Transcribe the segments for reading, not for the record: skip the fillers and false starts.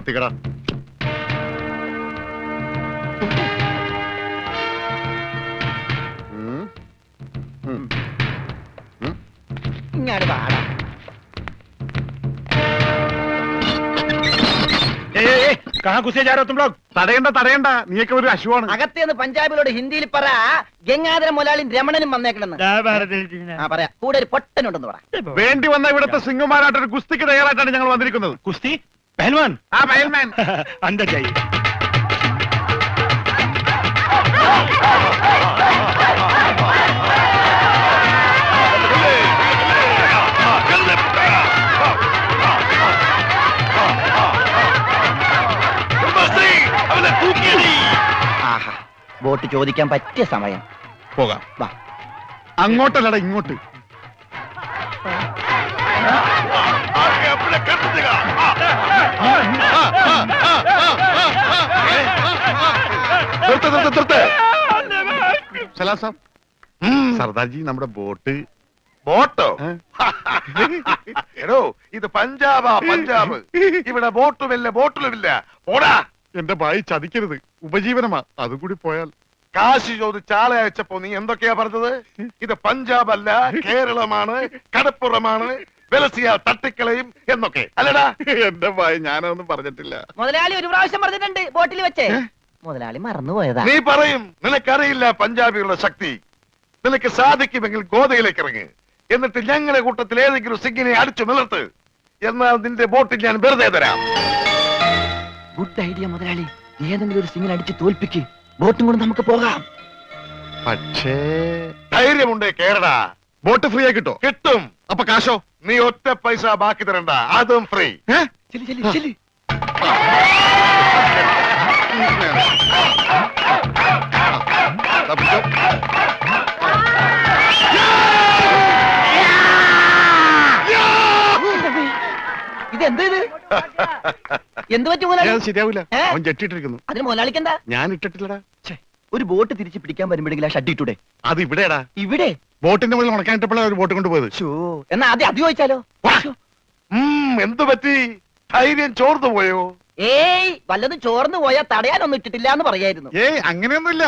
കത്തിക്കട. ഇങ്ങോട്ട് പാടാം. തടയണ്ട, നീയൊക്കെ ഒരു അശുവാണ്. അകത്തേന്ന് പഞ്ചാബിലോട് ഹിന്ദിയിൽ പറ, ഗംഗാധര മുതലാളിയും രമണനും വന്നേക്കണെന്ന്. പറയാ, കൂടെ ഒരു പൊട്ടനുണ്ടെന്ന് പറ. വേണ്ടി വന്ന ഇവിടുത്തെ സിംഗുമാരായിട്ടൊരു കുസ്തിക്ക് തയ്യാറായിട്ടാണ് ഞങ്ങൾ വന്നിരിക്കുന്നത്. കുസ്തി പഹൽവാൻ. ആ പഹൽവാൻ अंदर जाइए. ആഹാ, വോട്ട് ചോദിക്കാൻ പറ്റിയ സമയം. പോകാം. വാ. അങ്ങോട്ടല്ലടാ, ഇങ്ങോട്ട്. സർദാർജി, നമ്മുടെ ബോട്ടോ എടോ, ഇത് പഞ്ചാബാ, പഞ്ചാബ്. ഇവിടെ ബോട്ടുമില്ല, ബോട്ടിലുമില്ല. ഓടാ. എന്റെ ഭായി ചതിക്കരുത്, ഉപജീവനമാ. അതുകൂടി പോയാൽ. കാശി ചോദിച്ച് ആളെ അയച്ചപ്പോ നീ എന്തൊക്കെയാ പറഞ്ഞത്? ഇത് പഞ്ചാബ് അല്ല, കേരളമാണ്, കടപ്പുറമാണ്, വെലസിയ തട്ടിക്കളയും എന്നൊക്കെ അല്ലടാ. എന്റെ ഭായി, ഞാനൊന്നും പറഞ്ഞിട്ടില്ല. മുതലാളി ഒരു പ്രാവശ്യം പറഞ്ഞിട്ടുണ്ട് ബോട്ടിൽ വെച്ചേ. മുതലാളി മറന്നുപോയതാ. നീ പറയും നിനക്കറിയില്ല പഞ്ചാബികളുടെ ശക്തി. നിനക്ക് സാധിക്കുമെങ്കിൽ ഗോതയിലേക്ക് ഇറങ്ങ്. എന്നിട്ട് ഞങ്ങളുടെ കൂട്ടത്തിൽ ഏതെങ്കിലും സിംഗിനെ അടിച്ചു നിലർത്ത്. എന്നാൽ നിന്റെ ബോട്ടിൽ ഞാൻ വെറുതെ തരാം. ഗുഡ് ഐഡിയ മുതലാളി. ഏതെങ്കിലും ഒരു സിംഗിനെ അടിച്ച് തോൽപ്പിക്ക്. ബോട്ടും കൊണ്ട് നമുക്ക് പോകാം. പക്ഷേ ധൈര്യമുണ്ടേ കേരള. ബോട്ട് ഫ്രീ ആയി കിട്ടോ? കിട്ടും. അപ്പൊ കാശോ? നീ ഒറ്റ പൈസ ബാക്കി തരണ്ട, അതും ഫ്രീ. ഇതെന്ത് എന്ത് പറ്റും മുതലാളി? ശരിയാവില്ല, അവൻ ജെട്ടിട്ടിരിക്കുന്നു. അതിന് മുതലാളിക്കെന്താ? ഞാൻ ഇട്ടിട്ടില്ലടാ. ഒരു ബോട്ട് തിരിച്ച് പിടിക്കാൻ വരുമ്പോഴെങ്കിലും ആ ഷഡ് ഇട്ടൂടെ? അത് ഇവിടെടാ. ഇവിടെ ബോട്ടിന്റെ മുകളിൽ ഉണക്കാനിട്ടപ്പോഴാണ് ഒരു ബോട്ട് കൊണ്ടുപോയത്. എന്നാ ആദ്യം അത് ചോദിച്ചാലോ? എന്തു പറ്റി? ധൈര്യം ചോർന്നു പോയോ? ഏയ്, വല്ലതും ചോർന്നു പോയാ തടയാനൊന്നും ഇട്ടിട്ടില്ല എന്ന് പറയായിരുന്നു. ഏയ്, അങ്ങനെയൊന്നുമില്ല.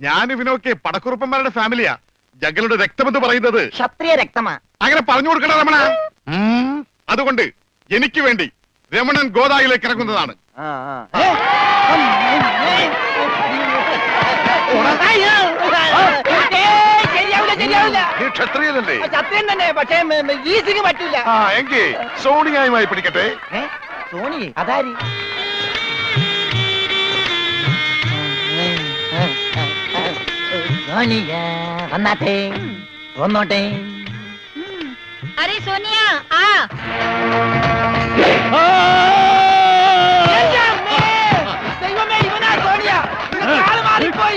ഞാൻ ഇവനൊക്കെ പടക്കുറുപ്പന്മാരുടെ ഫാമിലിയാ. ജഗലുടെ രക്തമെന്ന് പറയുന്നത് ക്ഷത്രിയ രക്തമാ. അങ്ങനെ പറഞ്ഞു കൊടുക്കണ രമണ. അതുകൊണ്ട് എനിക്ക് വേണ്ടി രമണൻ ഗോദായിലേക്ക് ഇറങ്ങുന്നതാണ്. നീ ക്ഷത്രിയനല്ലേ? ക്ഷത്രിയൻ തന്നെ, പക്ഷേ ഈ സിംഗ് പറ്റില്ല. എങ്കിൽ സോണിയായുമായി പിടിക്കട്ടെ. സോണി അതാരി? സോണിയ വന്നാട്ടെ, വന്നോട്ടെ. अरे सोनिया आ। ദൈവമേ, ഇവനാ സോണിയ. കാല് മാറിപ്പോയി.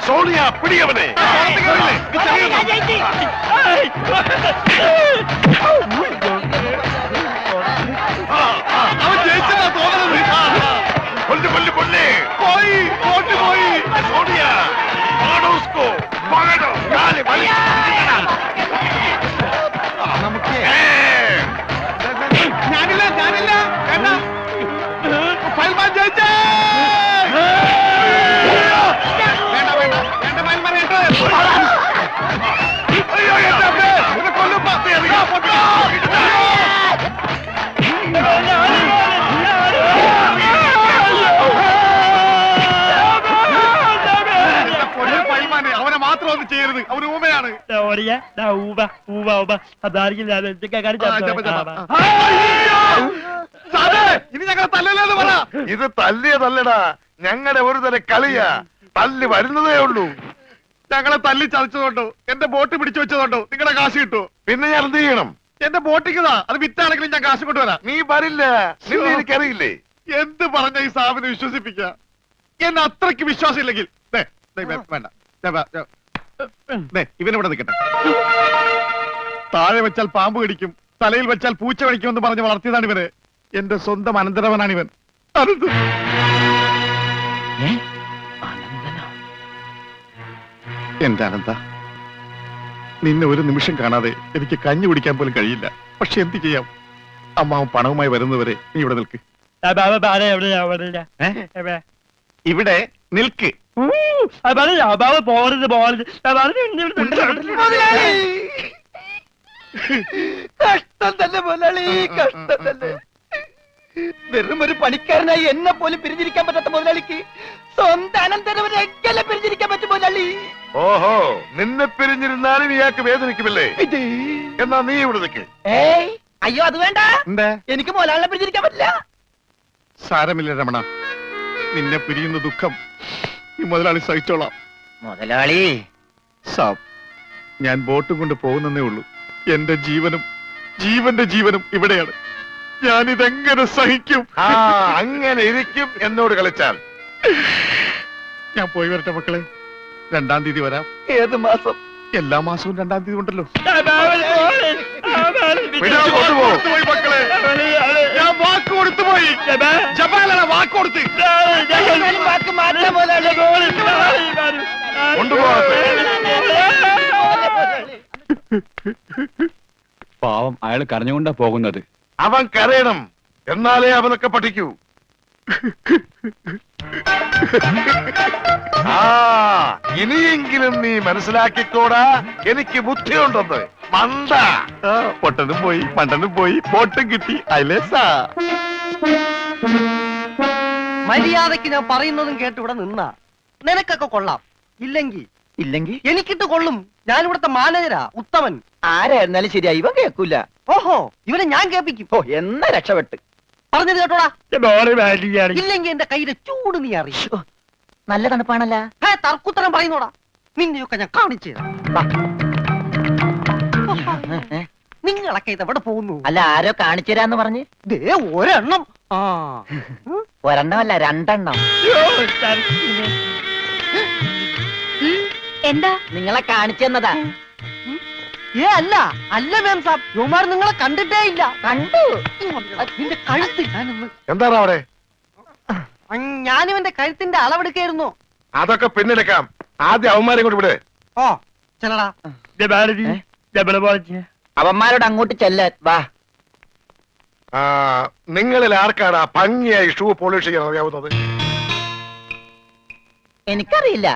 സോണിയ, പിടിയവനെ. അവൻ ജയിച്ചതാ തോന്നുന്നത്. കൊല്ല് കൊല്ല് കൊല്ല്. പോയി, ബോട്ട് പോയി. സോണിയ, പകടോ ഉസ്കോ, പകടോ. കാല് വലി. നമുക്ക് ഞാനില്ല വേണ്ട. പൽമാൻ ജയിച്ചേ. അയ്യോ, എന്റെ അമ്മേ, ഇത് കൊല്ലും. അവനെ മാത്രം ഒന്നും ചെയ്യരുത്, അവന് ഊമയാണ്. ഇനി ഞങ്ങൾ തല്ലല്ലെന്ന് പറ. ഇത് തല്ലിയതല്ലടാ, ഞങ്ങളുടെ ഒരു തരം കളിയാ. തല്ലി വരുന്നതേ ഉള്ളൂ. ഞങ്ങളെ തല്ലി ചതച്ചതുകൊണ്ടോ എന്റെ ബോട്ട് പിടിച്ചു വെച്ചതുകൊണ്ടോ നിങ്ങളുടെ കാശ് കിട്ടുമോ? പിന്നെ ഞാൻ എന്ത് ചെയ്യണം? എന്റെ ബോട്ടിക്കതാ, അത് വിറ്റാണെങ്കിലും ഞാൻ കാശ് കൊണ്ടുവരാം. നീ വരില്ല, നിന്നെ എനിക്കറിയില്ലേ. എന്ത് പറഞ്ഞ ഈ സാബിനെ വിശ്വസിപ്പിക്ക? എന്നെ അത്രയ്ക്ക് വിശ്വാസം ഇല്ലെങ്കിൽ വേണ്ട, ഇവനിവിടെ നിൽക്കട്ടെ. താഴെ വെച്ചാൽ പാമ്പ് കടിക്കും, തലയിൽ വെച്ചാൽ പൂച്ച കടിക്കുമെന്ന് പറഞ്ഞ് വളർത്തിയതാണ് ഇവന്. എന്റെ സ്വന്തം അനന്തരവനാണ് ഇവൻ. അനന്ത്. എന്റെ അനന്ത, നിന്നെ ഒരു നിമിഷം കാണാതെ എനിക്ക് കഞ്ഞി കുടിക്കാൻ പോലും കഴിയില്ല. പക്ഷെ എന്ത് ചെയ്യാം, അമ്മാവൻ പണവുമായി വരുന്നവരെ നീ ഇവിടെ നിൽക്ക്. ഇവിടെ നിൽക്ക്. കഷ്ടം തന്നെ മുതലാളി, കഷ്ടം തന്നെ. വെറും ഒരു പണിക്കാരനായി എന്നെ പോലും പിരിഞ്ഞിരിക്കാൻ പറ്റാത്ത മുതലാളിക്ക് സ്വന്തം അനന്തരവനെ എങ്ങനെ പിരിഞ്ഞിരിക്കാൻ പറ്റും മുതലാളി? ഓഹോ, നിന്നെ പിരിഞ്ഞിരുന്നാലും ഇയാൾക്ക് വേദനിക്കുമല്ലേ? എന്നാ നീ ഇവിടെ നിൽക്ക്. ഏയ് അയ്യോ, അത് വേണ്ട. എന്താ? എനിക്ക് മുതലാളിനെ പിരിഞ്ഞിരിക്കാൻ പറ്റില്ല. സാരമില്ല രമണ, നിന്നെ പിരിയുന്ന ദുഃഖം ഈ മുതലാളി സഹിച്ചോളാം. മുതലാളി സാബ്, ഞാൻ ബോട്ടും കൊണ്ട് പോകുന്നേ ഉള്ളൂ. എന്റെ ജീവനും ജീവന്റെ ജീവനും ഇവിടെയാണ്. ഞാനിതെങ്ങനെ സഹിക്കും? ആ, അങ്ങനെ ഇരിക്കും എന്നോട് കളിച്ചാൽ. ഞാൻ പോയി വരട്ടെ മക്കളെ. 2-ാം തീയതി വരാം. ഏത് മാസം? എല്ലാ മാസവും 2-ാം തീയതി ഉണ്ടല്ലോ. പിടിച്ചു കൊണ്ടുപോ. പോയി മക്കളെ, ഞാൻ വാക്ക് കൊടുത്തു പോയി. ജപാലാണ് വാക്ക് കൊടുത്ത്. എന്നാലും വാക്ക് മാറ്റാം മുതലാളി. കൊണ്ടുപോകട്ടെ. പാവം, അയാൾ കരഞ്ഞുകൊണ്ടാ പോകുന്നത്. അവൻ കരയണം, എന്നാലേ അവനൊക്കെ പഠിക്കൂ. ആ, ഇനിയെങ്കിലും നീ മനസ്സിലാക്കിക്കോടാ, എനിക്ക് ബുദ്ധിയുണ്ടെന്ന്. മണ്ട. പൊട്ടനും പോയി, മണ്ടനും പോയി, ബോട്ടും കിട്ടി. അയലേസാ. മര്യാദക്ക് ഞാൻ പറയുന്നതും കേട്ട് ഇവിടെ നിന്നാ നിനക്കൊക്കെ കൊള്ളാം. ഇല്ലെങ്കിൽ എനിക്കിട്ട് കൊള്ളും. ഞാൻ ഇവിടുത്തെ മാനേജരാ, ഉത്തമൻ. ആരായിരുന്നാലും ശരിയാ, ഇവൻ കേൾക്കൂല. ഓഹോ, ഇവനെ ഞാൻ കേൾപ്പിക്കും. ഓ, എന്നാ രക്ഷപ്പെട്ട്. പറഞ്ഞത് കേട്ടോടാ. ഇല്ലെങ്കിൽ എന്റെ കയ്യിലെ ചൂട് നീ അറിയോ? നല്ല തണുപ്പാണല്ല. തർക്കുത്തരം പറയുന്നോടാ. നിന്നെയൊക്കെ ഞാൻ കാണിച്ചു തരാം. നിങ്ങളൊക്കെ ഇതെവിടെ പോകുന്നു? അല്ല, ആരോ കാണിച്ചു തരാന്ന് പറഞ്ഞ്. ദേ ഒരെണ്ണം. ആ, ഒരെണ്ണമല്ല, 2 എന്താ? നിങ്ങളെ കാണിച്ചു തന്നതാ. അല്ല അല്ല മാം സാബ്, യുമാർ നിങ്ങളെ കണ്ടിട്ടേ ഇല്ല. കണ്ടു. നിന്റെ കഴുത്ത് ഞാനൊന്ന്. എന്താണ് അവിടെ? ഞാനിവന്റെ കഴുത്തിന്റെ അളവെടുക്കായിരുന്നു. അതൊക്കെ പിന്നെടുക്കാം. ആദ്യം അവന്മാരെ കൊണ്ട് വിടെ. ഓ ചെല്ലടാ. അവന്മാരോട് അങ്ങോട്ട് ചെല്ലാൻ വാ. നിങ്ങളിൽ ആർക്കാണ് ഭംഗിയായി ഷൂ പോളിഷ് ചെയ്യാൻ അറിയാവുന്നത്? എനിക്കറിയില്ല.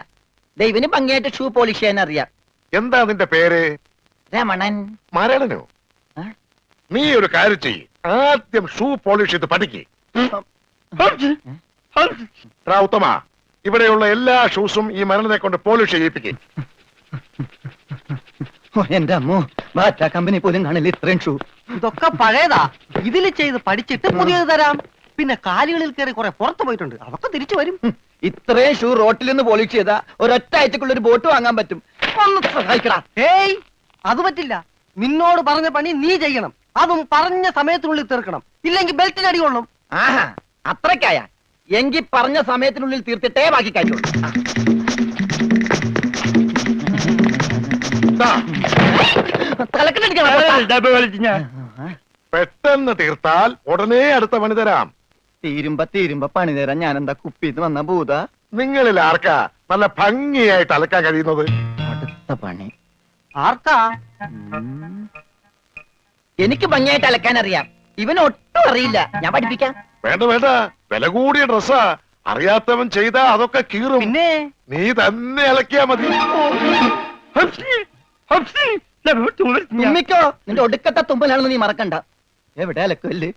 ദൈവന് ഭംഗിയായിട്ട് ഷൂ പോളിഷ് ചെയ്യാൻ അറിയാം. എന്താ നിന്റെ പേര്? രമണൻ. മരണനോ? നീ ഒരു കാര്യം ചെയ്യ്, ആദ്യം ഷൂ പോളിഷ് ചെയ്ത് പഠിക്ക്. ഉത്തമ, ഇവിടെയുള്ള എല്ലാ ഷൂസും ഈ മരണനെ കൊണ്ട് പോളിഷ് ചെയ്യിപ്പിക്കും. എന്റെ അമ്മോ, ബാറ്റ കമ്പനി പോലും കാണില്ല ഇത്രയും ഷൂ. ഇതൊക്കെ പഴയതാ. ഇതിൽ ചെയ്ത് പഠിച്ചിട്ട് പുതിയത് തരാം. പിന്നെ കാലുകളിൽ കയറി കുറെ പുറത്തു പോയിട്ടുണ്ട്, അതൊക്കെ തിരിച്ചു വരും. ഇത്രയും ഷൂ റോട്ടിൽ നിന്ന് പോളിഷ് ചെയ്താ ഒരൊറ്റ ആഴ്ചക്കുള്ള ഒരു ബോട്ട് വാങ്ങാൻ പറ്റും. ഒന്ന് സഹായിക്കടാ. ഏയ്, അത് പറ്റില്ല. നിന്നോട് പറഞ്ഞ പണി നീ ചെയ്യണം. അതും പറഞ്ഞ സമയത്തിനുള്ളിൽ തീർക്കണം. ഇല്ലെങ്കിൽ ബെൽറ്റിന് അടി കൊള്ളും. ആഹാ, അത്രക്കായ എങ്കിൽ പറഞ്ഞ സമയത്തിനുള്ളിൽ തീർത്തിട്ടേ ബാക്കി കാര്യമുള്ളൂ. പെട്ടെന്ന് തീർത്താൽ ഉടനെ അടുത്ത പണി തരാം. തീരുമ്പ പണി തരാൻ ഞാൻ എന്താ കുപ്പിന്ന് വന്ന ഭൂത? നിങ്ങളിൽ ആർക്കാ നല്ല ഭംഗിയായിട്ട് അലക്കാൻ കഴിയുന്നത്? അടുത്ത പണി ആർക്കാ? എനിക്ക് ഭംഗിയായിട്ട് അലക്കാൻ അറിയാം. ഇവന് ഒട്ടും അറിയില്ല. ഞാൻ പഠിപ്പിക്കാം. വേണ്ട വേണ്ട, വില കൂടിയ ഡ്രസ്സാ. അറിയാത്തവൻ ചെയ്താ അതൊക്കെ കീറും. പിന്നെ നീ തന്നെ അലക്കിയാ മതി. തുമ്മിക്കോ, നിന്റെ ഒടുക്കത്തെ തുമ്പലാണെന്ന് നീ മറക്കണ്ട. എവിടെ അലക്കല്ലേ?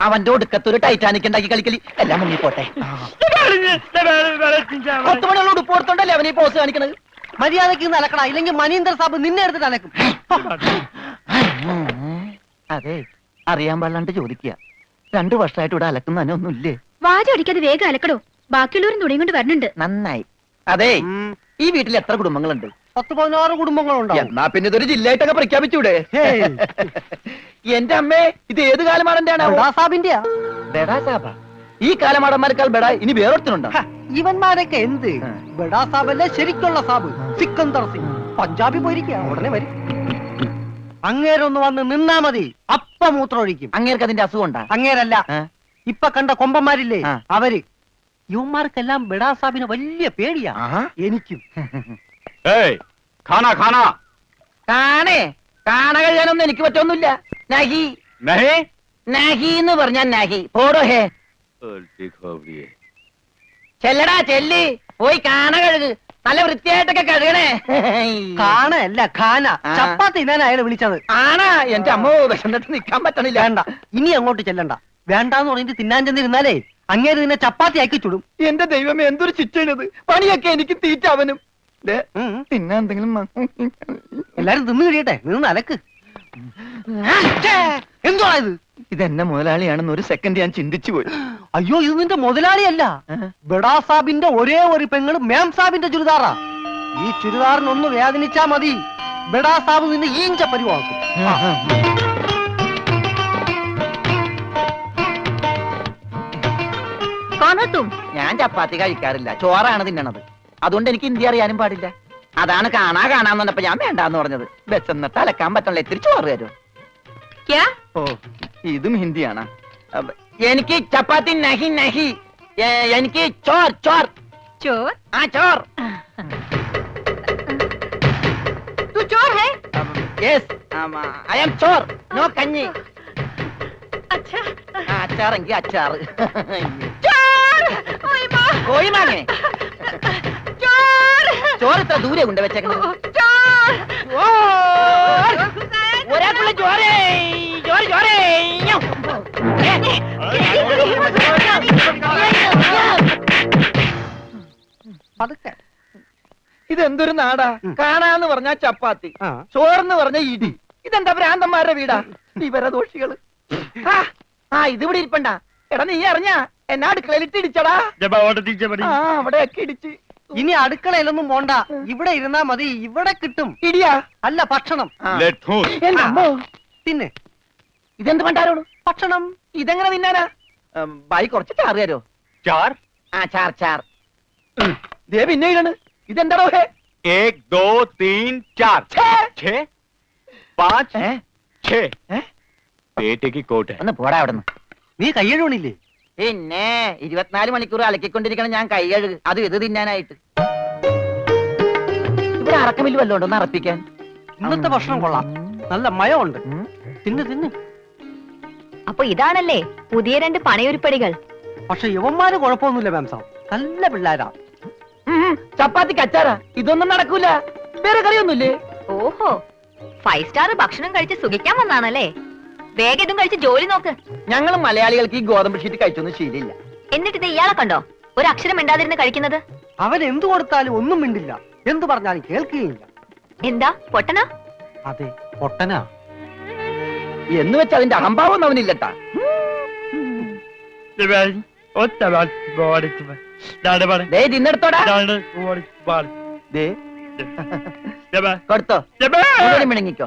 അവന്റെ ഒടുക്കത്തൊരു ടൈറ്റാനിക് ഉണ്ടാക്കി കളിക്കലി. എല്ലാം മുങ്ങി പോട്ടെ. 10 മണിയുള്ള ഉടുപ്പ് കൊടുത്തോണ്ടല്ലേ അവനീ പോസ് കാണിക്കണത്. മര്യാദക്ക് ഇന്ന് അലക്കടാ, ഇല്ലെങ്കിൽ മനീന്ദർ സാബ് നിന്നെ എടുത്തിട്ട് അലക്കും. അതെ, അറിയാൻ പാടില്ലാണ്ട് ചോദിക്കുക. 2 വർഷമായിട്ട് ഇവിടെ അലക്കുന്നതിനൊന്നുമില്ലേ? വാചടിക്കാതെ വേഗം അലക്കടോ. ബാക്കിയുള്ളവരും തുണിയും കൊണ്ട് വരുന്നുണ്ട്. നന്നായി. അതെ, ഈ വീട്ടിൽ എത്ര കുടുംബങ്ങളുണ്ട്? 10-16 കുടുംബങ്ങളുണ്ടാവും. എന്നാ പിന്നെ ഇതൊരു ജില്ലയായിട്ടൊക്കെ പ്രഖ്യാപിച്ചൂടെ? ഹേയ്. എന്റെ അമ്മേ, ഇത് ഏത് കാലമാടന്റെയാണ്? ബഡാ സാബിന്റെയാ. ബെടാ സാബ. ഈ കാലമാടന്മാരെക്കാൾ ബെടാ ഇനി വേറൊരുത്തനുണ്ടോ? ഹ, ഇവന്മാരൊക്കെ എന്ത്? ബഡാ സാബല്ലേ ശരിക്കുള്ള സാബ്, സിക്കന്ദർ സിംഗ്. പഞ്ചാബി പോയിരിക്കുക, ഉടനെ വരും. അങ്ങേരൊന്ന് വന്ന് നിന്നാ മതി, അപ്പ മൂത്രമൊഴിക്കും. അങ്ങേർക്ക് അതിന്റെ അസുഖം ഉണ്ടാ? അങ്ങേരല്ല, ഇപ്പൊ കണ്ട കൊമ്പന്മാരില്ലേ ആ. അവര്. യുവന്മാർക്കെല്ലാം ബഡാ സാബിന് വലിയ പേടിയാ. ആഹാ. എനിക്കും. ഏയ് ഖാന ഖാന കാണ കഴിയാനൊന്നും എനിക്ക് പറ്റൊന്നുമില്ല. നഹി നഹി നഹി എന്ന് പറഞ്ഞാ നഹി. പോടോ ഹേ. ഉൽട്ടി ഖോബരിയെ ചെല്ലടാ ചെല്ലി, പോയി കാണ കഴുക്. നല്ല വൃത്തിയായിട്ടൊക്കെ കഴുകണേ. കാണല്ല ഖാന. ആ. ചപ്പാത്തി ഞാൻ അയാളെ വിളിച്ചത്. ആണാ? എന്റെ അമ്മ വിഷന്നിട്ട് നിക്കാൻ പറ്റണില്ല. വേണ്ട, ഇനി അങ്ങോട്ട് ചെല്ലണ്ട. വേണ്ടാന്ന് പറഞ്ഞിട്ട് തിന്നാൻ ചെന്നിരുന്നാലേ അങ്ങേര് നിന്നെ ചപ്പാത്തി ആക്കി ചുടും. എന്റെ ദൈവമേ, എന്തൊരു ശിക്ഷയാണിത്. പണിയൊക്കെ എനിക്ക് തീറ്റ അവനും. പിന്നെ എന്തെങ്കിലും എല്ലാരും തിന്നു കഴിയട്ടെ, നിന്ന് അലക്ക്. എന്തുവാ ഇത്? ഇതെന്നെ മുതലാളിയാണെന്ന് ഒരു സെക്കൻഡ് ഞാൻ ചിന്തിച്ചു പോയി. അയ്യോ, ഇത് നിന്റെ മുതലാളിയല്ല. ബഡാ സാബിന്റെ ഒരേ ഒരു പെങ്ങള് മേം സാബിന്റെ ചുരിദാറാ. ഈ ചുരിദാറിനൊന്ന് വേദനിച്ചാ മതി, ബഡാ സാബ് നിന്നെ ഈഞ്ച പരിവാക്കും. ഞാൻ ചപ്പാത്തി കഴിക്കാറില്ല, ചോറാണ് തിന്നണത്. അതുകൊണ്ട് എനിക്ക് ഹിന്ദി അറിയാനും പാടില്ല. അതാണ് കാണാന്ന് പറഞ്ഞപ്പോ ഞാൻ വേണ്ടാന്ന് പറഞ്ഞത്. ബസ്സെന്നിട്ട് അലക്കാൻ പറ്റണല്ലോ, ഇത്തിരി ചോറ് തരും. ഓ, ഇതും ഹിന്ദിയാണ്. എനിക്ക് ചപ്പാത്തി നഹി നഹി, എനിക്ക് ചോർ ചോർ ചോർ? ആ ചോർ. तू चोर है? Yes, I am Chor, no കഞ്ഞി. अच्छा അച്ചാറെങ്കിൽ അച്ചാറ്. चोर! ओए माँ! കോഴി മാങ്ങേ. चोर! ചോറ് ഇത്ര ദൂരെ കൊണ്ട് വെച്ചേക്കണത്. चोर! ഒരാൾക്കുള്ള ചോരേ, ചോര ചോരേ. പതുക്കെ. ഇതെന്തൊരു നാടാ? കാണാന്ന് പറഞ്ഞാ ചപ്പാത്തി, ആ. ചോറെന്ന് പറഞ്ഞ ഇടി. ഇതെന്താ ഭ്രാന്തന്മാരുടെ വീടാ? വിവരദോഷികള്. ഇതിവിടെ ഇരിപ്പണ്ട. എടാ, നീ അറിഞ്ഞാ എന്നാ അടുക്കളയിലിട്ട് ഇടിച്ചടാ? ആ, അവിടെയൊക്കെ ഇടിച്ച്. ഇനി അടുക്കളയിലൊന്നും പോണ്ട, ഇവിടെ ഇരുന്നാ മതി. ഇവിടെ കിട്ടും. ഇടിയാ? അല്ല, ഭക്ഷണം. ആ. ലെറ്റൂസ് എന്റെ അമ്മോ, തിന്നെ ഇതെന്ത് പണ്ടാരോട്? ഭക്ഷണം. ഇതെങ്ങനെ തിന്നാനാ? ബായി കുറച്ച് ചാറ് തരോ? चार ആ, ചാർ ചാർ. ദേ പിന്നെ ഇടാണ്. ഇതെന്താടോ ഹേ? 1 2 3 4 6 5 6 पेटे की कोट है ഒന്ന് പോടാ അവിടെ നിന്ന്. നീ കയ്യഴുണില്ലേ? പിന്നെ 24 മണിക്കൂർ അലക്കിക്കൊണ്ടിരിക്കണം ഞാൻ കൈ കഴുകു. അത് ഇത് തിന്നാനായിട്ട്. ഇവിടെ അറക്കമില്ല വല്ലതും ഉണ്ടോ ഒന്ന് അറപ്പിക്കാൻ? ഇന്നത്തെ ഭക്ഷണം കൊള്ളാം, നല്ല മയമുണ്ട്. തിന്ന് തിന്ന്. അപ്പൊ ഇതാണല്ലേ പുതിയ 2 പണയൊരുപ്പടികൾ? പക്ഷെ യുവന്മാര് കുഴപ്പമൊന്നുമില്ല മാം സാബ്, നല്ല പിള്ളേരാ. ചപ്പാത്തിക്ക് അച്ചാറാ? ഇതൊന്നും നടക്കൂല. വേറെ കറിയൊന്നുമില്ലേ? ഓഹോ, 5 സ്റ്റാർ ഭക്ഷണം കഴിച്ച് സുഖിക്കാൻ വന്നാണല്ലേ? വേഗം ഇതും കഴിച്ച് ജോലി നോക്ക്. ഞങ്ങൾ മലയാളികൾക്ക് ഈ ഗോതമ്പ് ഷീറ്റ് കഴിച്ചൊന്നും ശീലില്ല. എന്നിട്ട് ഇത് ഇയാളെ കണ്ടോ ഒരു അക്ഷരം മിണ്ടാതിരുന്ന് കഴിക്കുന്നത്? അവൻ എന്തു കൊടുത്താലും ഒന്നും മിണ്ടില്ല, എന്തു പറഞ്ഞാലും കേൾക്കുകയില്ല. എന്താ പൊട്ടനാ? അതെ, പൊട്ടനാ. എന്ന് വെച്ച് അതിന്റെ അഹംഭാവം അവനില്ലട്ടാ. ദേ തിന്നെടുത്തോടാ. ദേ കൊടുത്തോ, മുഴുവനും മിണങ്ങിക്കോ.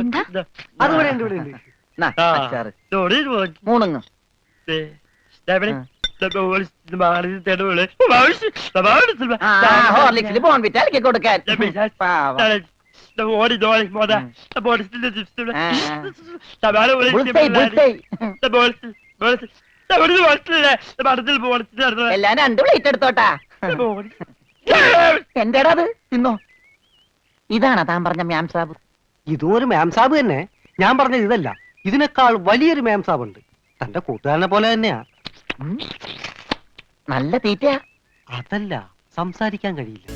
എന്താ? അത് ഇവിടെ ഉണ്ട്, ഇവിടെ ഉണ്ട്. നാ, അച്ചാറ് മൂണുങ്ങ്. ഹോർലിക്സിൽ ബോൺവിറ്റ അലക്കി കൊടുക്കാൻ. പാവം. ബുൾസൈ. എല്ലാം 2 പ്ലേറ്റ് എടുത്തോട്ടാ. എന്താടാ അത്? തിന്നോ. ഇതാണോ താൻ പറഞ്ഞ മ്യാം സാബ്? ഇതും ഒരു മാം സാബ് തന്നെ. ഞാൻ പറഞ്ഞത് ഇതല്ല, ഇതിനേക്കാൾ വലിയൊരു മാം സാബ് ഉണ്ട്. തന്റെ കൂട്ടുകാരനെ പോലെ തന്നെയാ. നല്ല തീറ്റയാ. അതല്ല, സംസാരിക്കാൻ കഴിയില്ല.